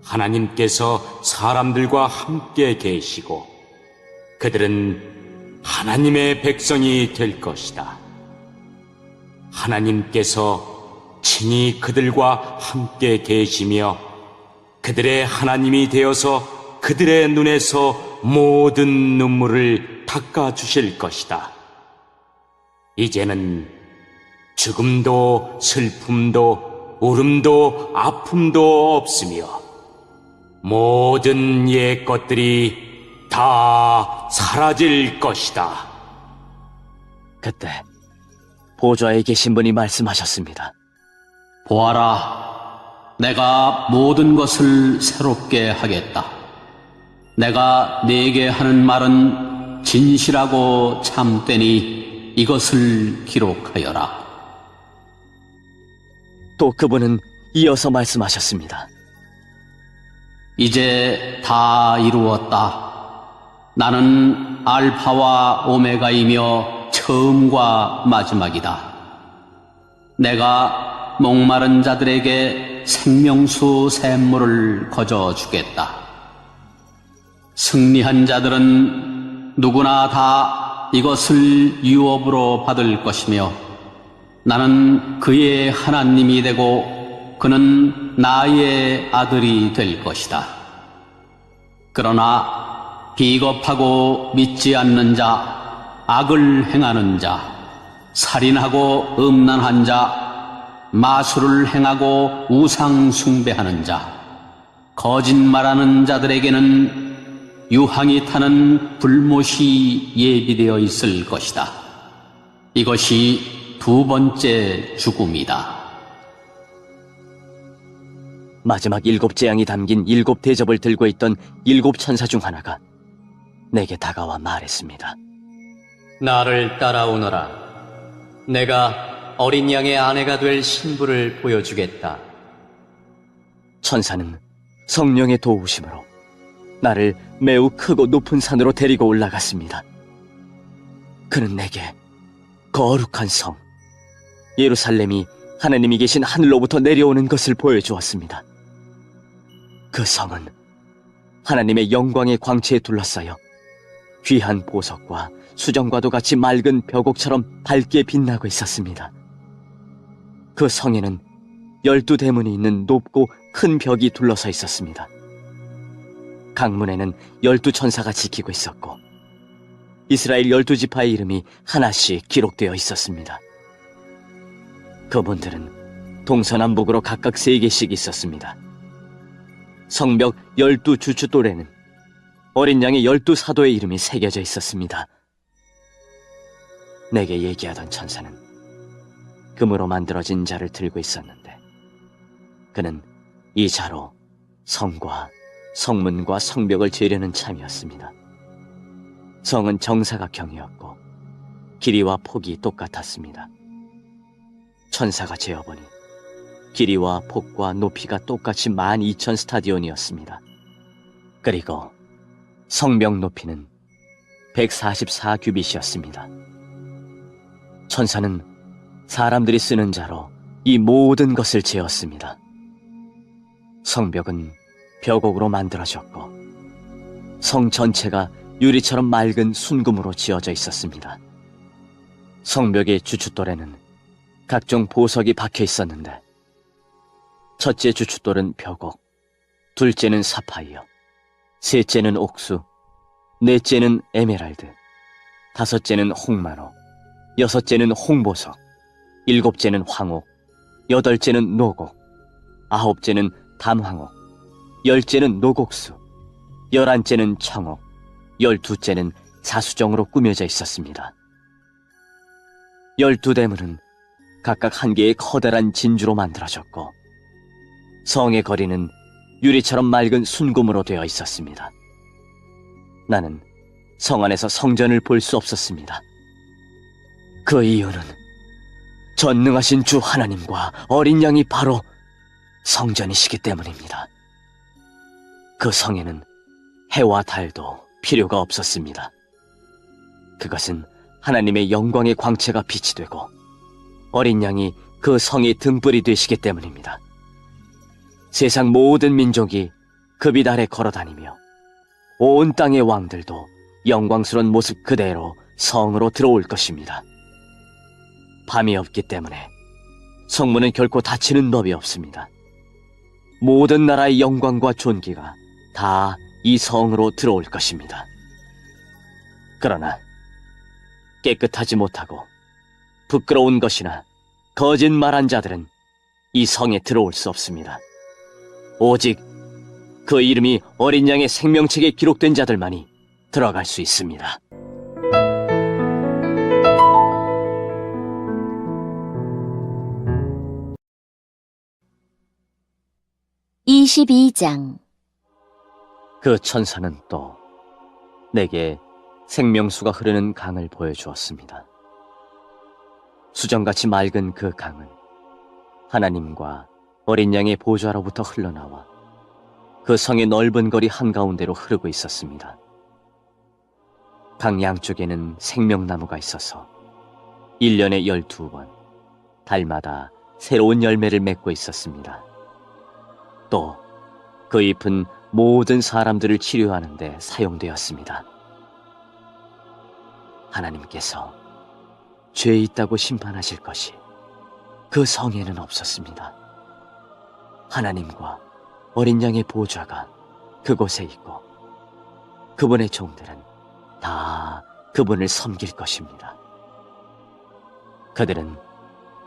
하나님께서 사람들과 함께 계시고 그들은 하나님의 백성이 될 것이다. 하나님께서 친히 그들과 함께 계시며 그들의 하나님이 되어서 그들의 눈에서 모든 눈물을 닦아주실 것이다. 이제는 죽음도 슬픔도 울음도 아픔도 없으며 모든 옛 것들이 다 사라질 것이다. 그때 보좌에 계신 분이 말씀하셨습니다. 보아라, 내가 모든 것을 새롭게 하겠다. 내가 네게 하는 말은 진실하고 참되니 이것을 기록하여라. 또 그분은 이어서 말씀하셨습니다. 이제 다 이루었다. 나는 알파와 오메가이며 처음과 마지막이다. 내가 목마른 자들에게 생명수 샘물을 거저 주겠다. 승리한 자들은 누구나 다 이것을 유업으로 받을 것이며 나는 그의 하나님이 되고 그는 나의 아들이 될 것이다. 그러나 비겁하고 믿지 않는 자, 악을 행하는 자, 살인하고 음란한 자, 마술을 행하고 우상 숭배하는 자, 거짓말하는 자들에게는 유황이 타는 불못이 예비되어 있을 것이다. 이것이 두 번째 죽음이다. 마지막 7재앙이 담긴 7대접을 들고 있던 7천사 중 하나가 내게 다가와 말했습니다. 나를 따라오너라. 내가 어린 양의 아내가 될 신부를 보여주겠다. 천사는 성령의 도우심으로 나를 매우 크고 높은 산으로 데리고 올라갔습니다. 그는 내게 거룩한 성, 예루살렘이 하나님이 계신 하늘로부터 내려오는 것을 보여주었습니다. 그 성은 하나님의 영광의 광채에 둘러싸여 귀한 보석과 수정과도 같이 맑은 벽옥처럼 밝게 빛나고 있었습니다. 그 성에는 12대문이 있는 높고 큰 벽이 둘러서 있었습니다. 강문에는 12천사가 지키고 있었고 이스라엘 12지파의 이름이 하나씩 기록되어 있었습니다. 그분들은 동서남북으로 각각 3개씩 있었습니다. 성벽 12주춧돌에는 어린 양의 12사도의 이름이 새겨져 있었습니다. 내게 얘기하던 천사는 금으로 만들어진 자를 들고 있었는데 그는 이 자로 성과 성문과 성벽을 재려는 참이었습니다. 성은 정사각형이었고 길이와 폭이 똑같았습니다. 천사가 재어보니 길이와 폭과 높이가 똑같이 12,000스타디온이었습니다. 그리고 성벽 높이는 144규빗이었습니다. 천사는 사람들이 쓰는 자로 이 모든 것을 재었습니다. 성벽은 벽옥으로 만들어졌고 성 전체가 유리처럼 맑은 순금으로 지어져 있었습니다. 성벽의 주춧돌에는 각종 보석이 박혀 있었는데 첫째 주춧돌은 벽옥, 둘째는 사파이어, 셋째는 옥수, 넷째는 에메랄드, 다섯째는 홍마로, 여섯째는 홍보석, 일곱째는 황옥, 여덟째는 노곡, 아홉째는 담황옥, 열째는 노곡수, 11째는 청옥, 12째는 자수정으로 꾸며져 있었습니다. 12대문은 각각 한 개의 커다란 진주로 만들어졌고 성의 거리는 유리처럼 맑은 순금으로 되어 있었습니다. 나는 성 안에서 성전을 볼 수 없었습니다. 그 이유는 전능하신 주 하나님과 어린 양이 바로 성전이시기 때문입니다. 그 성에는 해와 달도 필요가 없었습니다. 그것은 하나님의 영광의 광채가 빛이 되고 어린 양이 그 성의 등불이 되시기 때문입니다. 세상 모든 민족이 그 빛 아래 걸어다니며 온 땅의 왕들도 영광스러운 모습 그대로 성으로 들어올 것입니다. 밤이 없기 때문에 성문은 결코 닫히는 법이 없습니다. 모든 나라의 영광과 존귀가 다 이 성으로 들어올 것입니다. 그러나 깨끗하지 못하고 부끄러운 것이나 거짓말한 자들은 이 성에 들어올 수 없습니다. 오직 그 이름이 어린 양의 생명책에 기록된 자들만이 들어갈 수 있습니다. (22장) 그 천사는 또 내게 생명수가 흐르는 강을 보여주었습니다. 수정같이 맑은 그 강은 하나님과 어린 양의 보좌로부터 흘러나와 그 성의 넓은 거리 한가운데로 흐르고 있었습니다. 강 양쪽에는 생명나무가 있어서 1년에 12번, 달마다 새로운 열매를 맺고 있었습니다. 또 그 잎은 모든 사람들을 치료하는 데 사용되었습니다. 하나님께서 죄 있다고 심판하실 것이 그 성에는 없었습니다. 하나님과 어린 양의 보좌가 그곳에 있고 그분의 종들은 다 그분을 섬길 것입니다. 그들은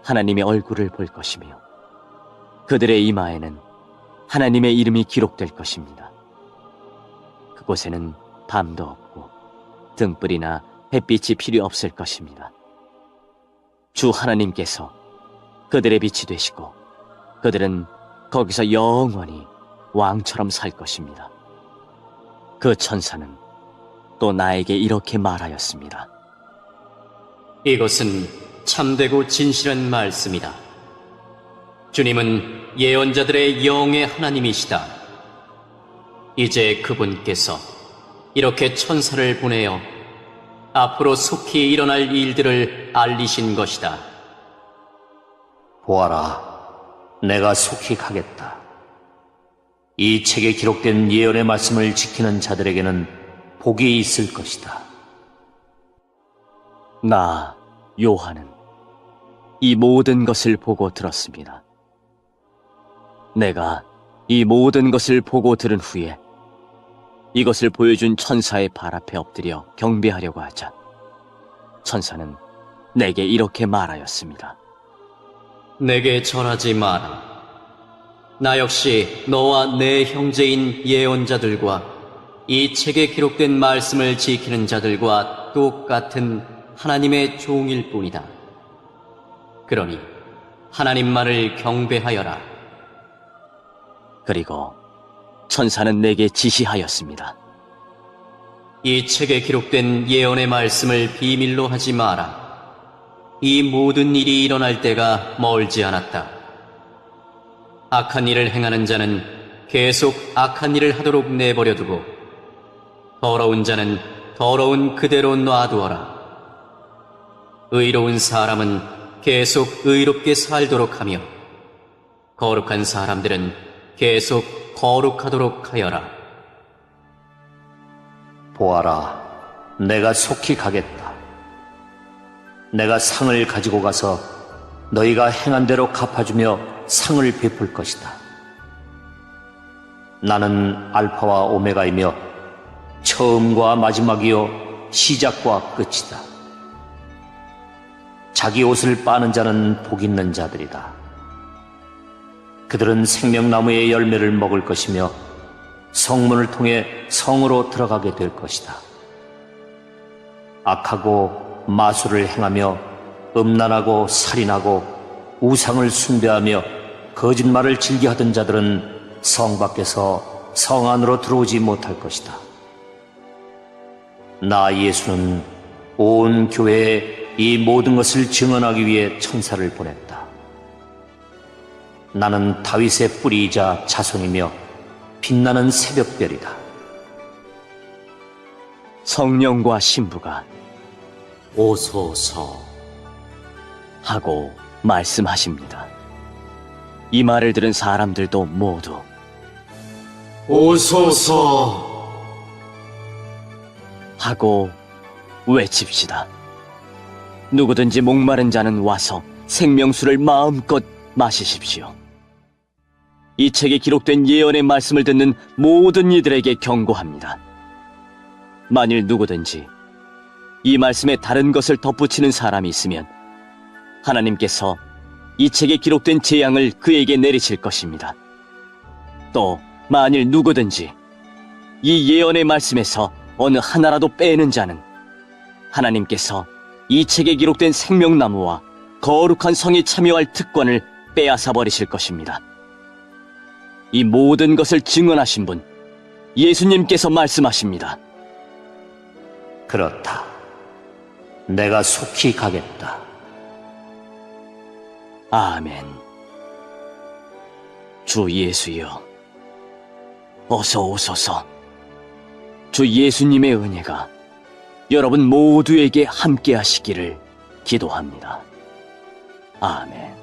하나님의 얼굴을 볼 것이며 그들의 이마에는 하나님의 이름이 기록될 것입니다. 그곳에는 밤도 없고 등불이나 햇빛이 필요 없을 것입니다. 주 하나님께서 그들의 빛이 되시고 그들은 거기서 영원히 왕처럼 살 것입니다. 그 천사는 또 나에게 이렇게 말하였습니다. 이것은 참되고 진실한 말씀이다. 주님은 예언자들의 영의 하나님이시다. 이제 그분께서 이렇게 천사를 보내어 앞으로 속히 일어날 일들을 알리신 것이다. 보아라, 내가 속히 가겠다. 이 책에 기록된 예언의 말씀을 지키는 자들에게는 복이 있을 것이다. 나 요한은 이 모든 것을 보고 들었습니다. 내가 이 모든 것을 보고 들은 후에 이것을 보여준 천사의 발 앞에 엎드려 경배하려고 하자 천사는 내게 이렇게 말하였습니다. 내게 절하지 마라. 나 역시 너와 내 형제인 예언자들과 이 책에 기록된 말씀을 지키는 자들과 똑같은 하나님의 종일 뿐이다. 그러니 하나님만을 경배하여라. 그리고 천사는 내게 지시하였습니다. 이 책에 기록된 예언의 말씀을 비밀로 하지 마라. 이 모든 일이 일어날 때가 멀지 않았다. 악한 일을 행하는 자는 계속 악한 일을 하도록 내버려 두고 더러운 자는 더러운 그대로 놔두어라. 의로운 사람은 계속 의롭게 살도록 하며 거룩한 사람들은 계속 거룩하도록 하여라. 보아라, 내가 속히 가겠다. 내가 상을 가지고 가서 너희가 행한 대로 갚아주며 상을 베풀 것이다. 나는 알파와 오메가이며 처음과 마지막이요 시작과 끝이다. 자기 옷을 빠는 자는 복 있는 자들이다. 그들은 생명나무의 열매를 먹을 것이며 성문을 통해 성으로 들어가게 될 것이다. 악하고 마술을 행하며 음란하고 살인하고 우상을 숭배하며 거짓말을 즐겨하던 자들은 성 밖에서 성 안으로 들어오지 못할 것이다. 나 예수는 온 교회에 이 모든 것을 증언하기 위해 천사를 보냈다. 나는 다윗의 뿌리이자 자손이며 빛나는 새벽별이다. 성령과 신부가 오소서. 하고 말씀하십니다. 이 말을 들은 사람들도 모두 오소서. 하고 외칩시다. 누구든지 목마른 자는 와서 생명수를 마음껏 마시십시오. 이 책에 기록된 예언의 말씀을 듣는 모든 이들에게 경고합니다. 만일 누구든지 이 말씀에 다른 것을 덧붙이는 사람이 있으면 하나님께서 이 책에 기록된 재앙을 그에게 내리실 것입니다. 또 만일 누구든지 이 예언의 말씀에서 어느 하나라도 빼는 자는 하나님께서 이 책에 기록된 생명나무와 거룩한 성에 참여할 특권을 빼앗아 버리실 것입니다. 이 모든 것을 증언하신 분 예수님께서 말씀하십니다. 그렇다. 내가 속히 가겠다. 아멘. 주 예수여, 어서 오소서. 주 예수님의 은혜가 여러분 모두에게 함께 하시기를 기도합니다. 아멘.